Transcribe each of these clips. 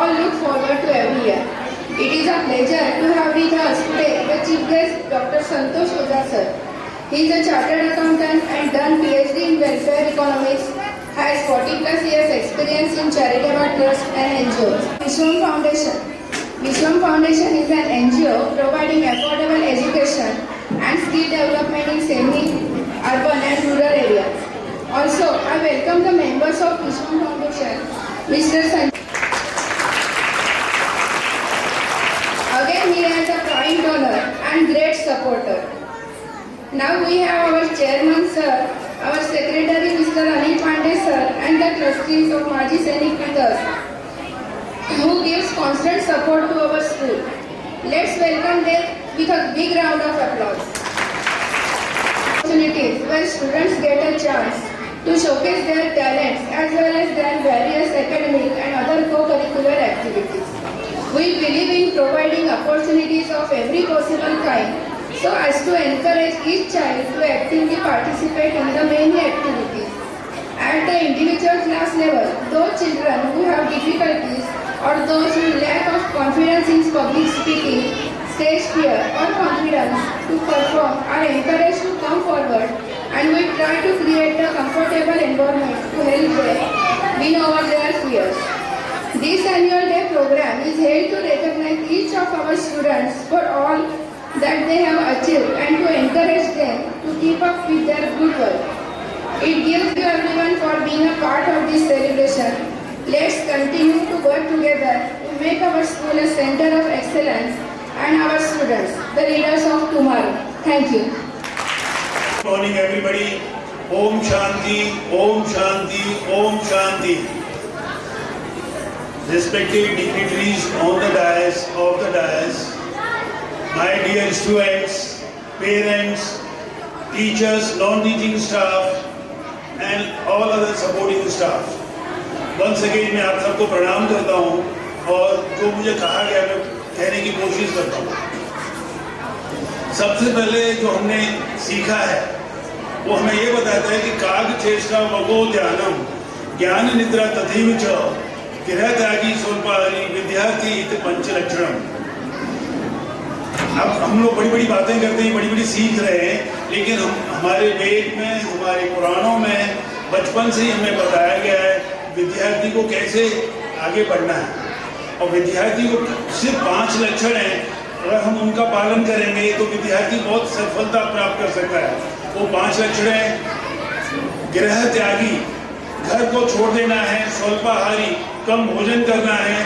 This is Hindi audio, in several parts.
all look forward to every year. It is a pleasure to have with us today the Chief Guest, Dr. Santosh Oza sir. He is a chartered accountant and done PhD in welfare economics, has 40 plus years experience in charitable trusts and NGOs. Vishwam Foundation. Vishwam Foundation is an NGO providing affordable education and skill development in semi-urban and rural areas. Also, I welcome the members of Vishwam Foundation, Mr. Sanjay. Again, he is a prime donor and great supporter. Now we have our chairman sir, our secretary Mr. Anil Pandey sir, and the trustees of Maji Sainik with us, who gives constant support to our school. Let's welcome them with a big round of applause. Opportunities where students get a chance to showcase their talents as well as their various academic and other co-curricular activities. We believe in providing opportunities of every possible kind so as to encourage each child to actively participate in the many activities. At the individual class level, those children who have difficulties or those who lack of confidence in public speaking, stage fear or confidence to perform are encouraged to come forward, and we try to create a comfortable environment to help them win over their fears. This annual day program is held to recognize each of our students for all that they have achieved and to encourage them to keep up with their good work. It gives you everyone for being a part of this celebration. Let's continue to work together to make our school a center of excellence and our students the leaders of tomorrow. Thank you. Good morning everybody. Om Shanti, Om Shanti, Om Shanti. Respected dignitaries on the dais, my dear students, parents, teachers, non-teaching staff and all other supporting staff. Once again मैं आप सबको प्रणाम करता हूँ और जो मुझे कहा गया मैं कहने की कोशिश करता हूँ। सबसे पहले जो हमने सीखा है वो हमें ये बताता है कि काग चेष्टा वगो ध्यानम ज्ञान निद्रा तथैव च गृह त्यागी स्वल्पाहारी विद्यार्थी इत पंच लक्षणम। अब हम लोग बड़ी बड़ी बातें करते हैं, बड़ी बड़ी सीख रहे हैं, लेकिन हमारे वेद में, हमारे पुराणों में बचपन से ही हमें बताया गया है विद्यार्थी को कैसे आगे बढ़ना है। और विद्यार्थी को सिर्फ 5 लक्षण हैं, अगर हम उनका पालन करेंगे तो विद्यार्थी बहुत सफलता प्राप्त कर सकता है। वो 5 लक्षण हैं, गृह त्यागी, घर को छोड़ देना है, स्वल्पाहारी, कम भोजन करना है,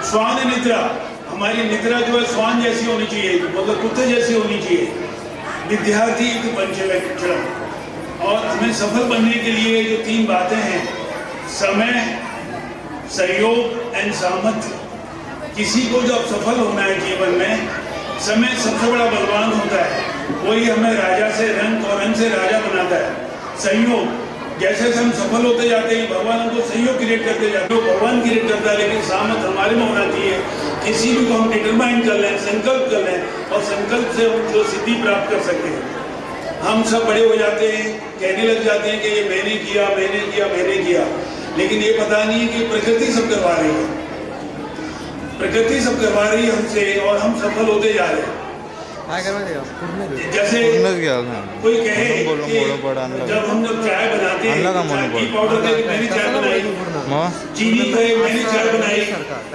स्वान निद्रा, हमारी निद्रा जो है स्वान जैसी होनी चाहिए, मतलब कुत्ते जैसी होनी चाहिए, विद्यार्थी पंच लक्षण। और हमें सफल बनने के लिए जो 3 बातें हैं, समय, सहयोग एंड सामर्थ्य। किसी को जब सफल होना है जीवन में, समय सबसे बड़ा बलवान होता है, वही हमें राजा से रंक और रंक से राजा बनाता है। सहयोग, जैसे हम सफल होते जाते हैं भगवान हमको सहयोग क्रिएट करते जाते हैं, भगवान क्रिएट करता है, लेकिन सामर्थ्य हमारे में होना चाहिए। किसी भी को हम डिटरमाइन कर लें, संकल्प कर लें और संकल्प से हम जो सिद्धि प्राप्त कर सकते हैं। हम सब बड़े हो जाते हैं, कहने लग जाते हैं कि ये मैंने किया, मैंने किया, मैंने किया, लेकिन ये पता नहीं है कि प्रकृति सब करवा रही है, प्रकृति सब करवा रही है हमसे और हम सफल होते जा रहे हैं। जैसे कोई कहे कि जब हम चाय बनाते हैं, टी पाउडर के मैंने चाय बनाई, चीनी के मैंने चाय बनाई,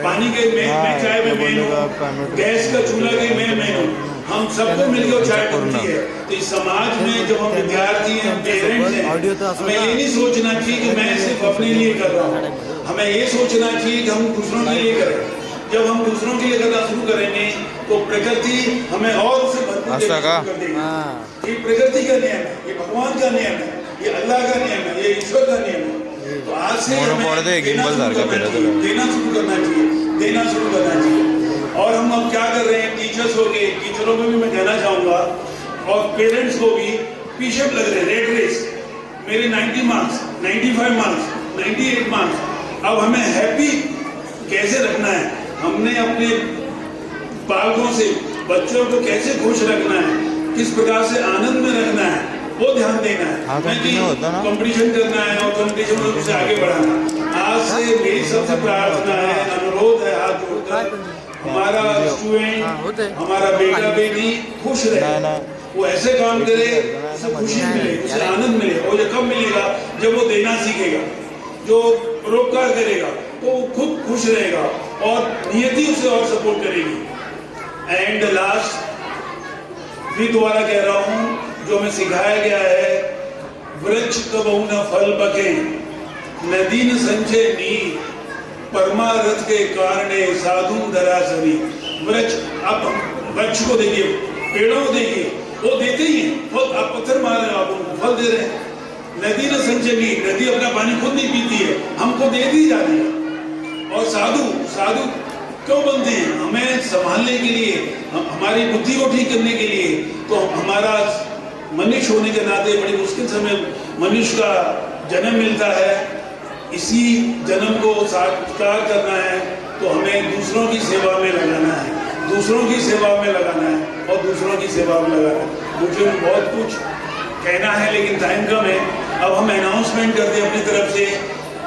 पानी के मैं चाय में मैं हूँ, गैस का चूल्हा के मैं हूँ, हम सबको मिलकर चाय बनती है। तो इस समाज में जब हम विद्यार्थी हैं, पेरेंट्स हैं, हमें ये नहीं सोचना चाहिए कि मैं सिर्फ अपने लिए कर रहा हूँ, हमें ये सोचना चाहिए कि हम दूसरों के लिए करें। जब हम दूसरों के लिए करना शुरू करेंगे तो प्रकृति हमें और उससे भरपूर कर देगी। ये प्रकृति का नियम है, ये भगवान का नियम है, ये अल्लाह का नियम है, ये ईश्वर का नियम है। तो आज से हमें देना शुरू करना चाहिए। और हम अब क्या कर रहे हैं, टीचर्स हो गए, टीचरों में भी मैं कहना चाहूँगा और पेरेंट्स को भी पीछे लग रहे हैं, रेट रेस। मेरे 90 मार्क्स, 95 मार्क्स, 98 मार्क्स। अब हमें हैप्पी कैसे रखना है, हमने अपने बालकों से, बच्चों को कैसे खुश रखना है, किस प्रकार से आनंद में रखना है, वो ध्यान देना है। कंपटीशन करना है और कंपटीशन में उसे आगे बढ़ाना। आज से मेरी सबसे प्रार्थना है, अनुरोध है हाथ जोड़कर, हमारा स्टूडेंट, हमारा बेटा बेटी खुश रहे, वो ऐसे काम करे उसे खुशी मिले, उसे आनंद मिले। और ये कब मिलेगा? जब वो देना सीखेगा, जो परोपकार करेगा तो वो खुद खुश रहेगा और नियति उसे और सपोर्ट करेगी। एंड लास्ट भी दोबारा कह रहा हूँ, जो हमें सिखाया गया है, वृक्ष कबहु न फल बके, नदी न संचय नीर, परमारथ के कारणे साधु धरासरी। वृक्ष, आप वृक्ष को देखिए, पेड़ों को देखिए, वो देते ही हैं फल। आप पत्थर मार रहे हो, आप उनको फल दे रहे हैं। नदी न संचय नीर, नदी अपना पानी खुद नहीं पीती है, हमको दे दी जा रही है। और साधु क्यों बनते हैं? हमें संभालने के लिए, हमारी बुद्धि को ठीक करने के लिए। तो हमारा मनुष्य होने के नाते बड़ी मुश्किल समय मनुष्य का जन्म मिलता है, इसी जन्म को साकार करना है तो हमें दूसरों की सेवा में लगाना है, दूसरों की सेवा में लगाना है और दूसरों की सेवा में लगाना है। मुझे बहुत कुछ कहना है लेकिन टाइम कम है। अब हम अनाउंसमेंट करते हैं अपनी तरफ से।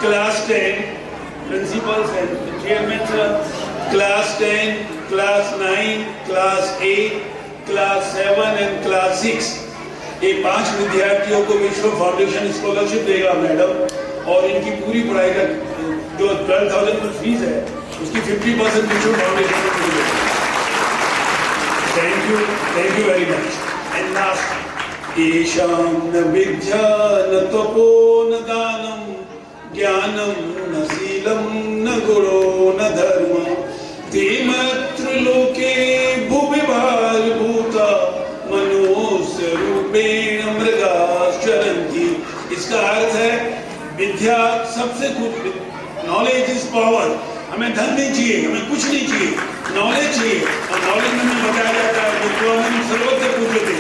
Class 10 principles and chairman sir, class 10, class 9, class 8, class 7 and class 6, ये 5 विद्यार्थियों को विश्व फाउंडेशन स्कॉलरशिप देगा मैडम। और इनकी पूरी पढ़ाई का जो 12,000 की फीस है उसकी 50% विश्व फाउंडेशन को देगा। Thank you very much. And last, Ishan न विद्या न तपो न दानम, ज्ञानम न शीलम न गुणो न धर्म, तेमत्र लोके भुविभार भूता, मनुष्य रूपेण मृगाश्चरन्ति। इसका अर्थ है विद्या सबसे कुछ, नॉलेज इज पावर। हमें धन नहीं चाहिए, हमें कुछ नहीं चाहिए, नॉलेज चाहिए। और नॉलेज में हमें बताया जाता है विद्वान सर्वत्र पूज्यते।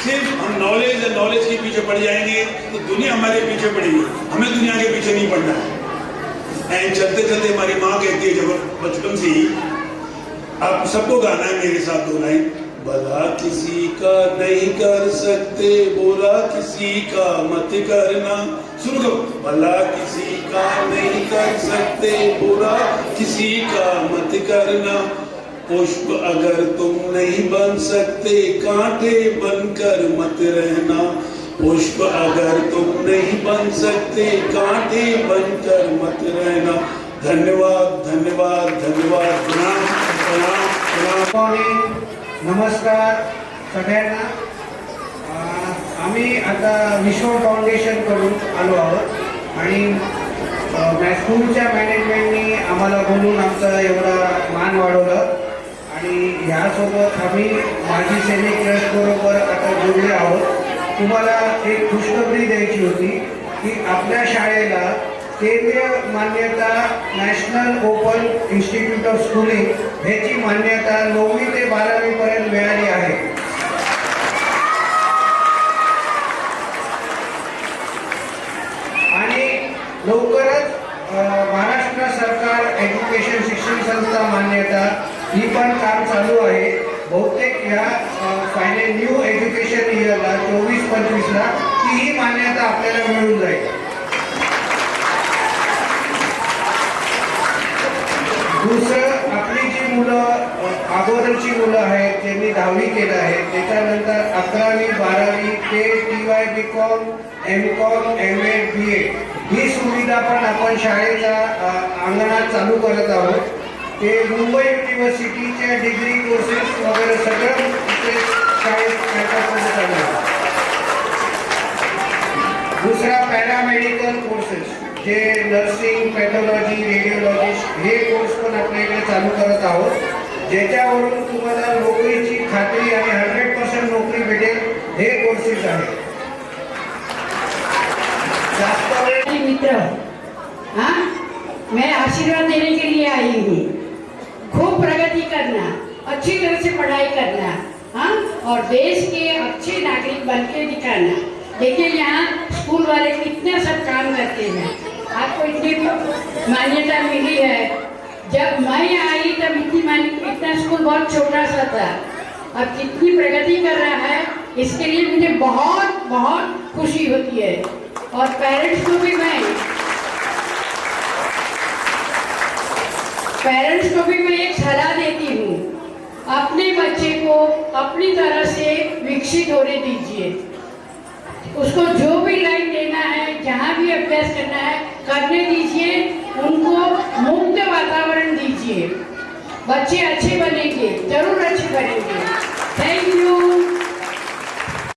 सिर्फ हम नॉलेज के पीछे पड़ जाएंगे तो दुनिया हमारे पीछे पड़ेगी, हमें दुनिया के पीछे नहीं पड़ना है। एंड चलते चलते हमारी माँ कहती है जब बचपन से ही, आप सबको गाना है मेरे साथ 2 लाइन। भला किसी का नहीं कर सकते, बुरा किसी का मत करना। सुनो करो, भला किसी का नहीं कर सकते, बुरा किसी का मत करना, पुष्प अगर तुम नहीं बन सकते, कांटे बनकर मत रहना, पुष्प अगर तुम नहीं बन सकते, कांटे बनकर मत रहना। धन्यवाद धन्यवाद धन्यवाद। प्रणाम प्रणाम प्रणाम। नमस्कार सगळ्यांना। आम्ही आता विश्व फाउंडेशन कडून आलो आहोत आणि स्कूलच्या मॅनेजमेंटनी आम्हाला बोलून आमचा एवढा मान वाढवलं आणि ह्यासोबत आम्ही माजी सैनिक ट्रस्ट बरोबर आता जोडले आहोत। तुम्हाला एक खुशखबरी द्यायची होती की आपल्या शाळेला केंद्रीय मान्यता national open institute of schooling ह्याची मान्यता 9वी ते 12वी पर्यंत मिळाली आहे। आणि लवकरच महाराष्ट्र सरकार एज्युकेशन शिक्षण संस्था मान्यता ही पण काम चालू आहे। बहुतेक या फायनल न्यू एज्युकेशन इयरला 24-25ला ही मान्यता आपल्याला मिळून जाईल। दुसरं, आपली जी मुलं अगोदरची मुलं आहेत ज्यांनी 10वी केलं आहे, त्याच्यानंतर 11वी 12वी ते TY BCom MCom MA BA ही सुविधा पण आपण शाळेच्या अंगणात चालू करत आहोत। ते मुंबई युनिव्हर्सिटीच्या डिग्री कोर्सेस वगैरे सगळं शाळेत चालू आहे। दुसरा, पॅरामेडिकल कोर्सेस जे नर्सिंग, पॅथॉलॉजी, रेडिओलॉजिस्ट हे कोर्स पण आपल्याकडे चालू करत आहोत, ज्याच्यावरून तुम्हाला नोकरीची खात्री आणि 100% नोकरी भेटेल हे कोर्सेस आहेत। मित्र, हाँ, मैं आशीर्वाद देने के लिए आई हूँ। खूब प्रगति करना, अच्छी तरह से पढ़ाई करना, हाँ, और देश के अच्छे नागरिक बन के दिखाना। देखिए यहाँ स्कूल वाले कितने सब काम करते हैं, आपको इतनी मान्यता मिली है। जब मैं आई तब इतना स्कूल बहुत छोटा सा था, अब कितनी प्रगति कर रहा है, इसके लिए मुझे बहुत बहुत खुशी होती है। और पेरेंट्स को भी मैं पेरेंट्स को भी मैं एक सलाह देती हूँ, अपने बच्चे को अपनी तरह से विकसित होने दीजिए। उसको जो भी लाइन लेना है, जहाँ भी अभ्यास करना है करने दीजिए, उनको मुक्त वातावरण दीजिए। बच्चे अच्छे बनेंगे, जरूर अच्छे बनेंगे। Thank you.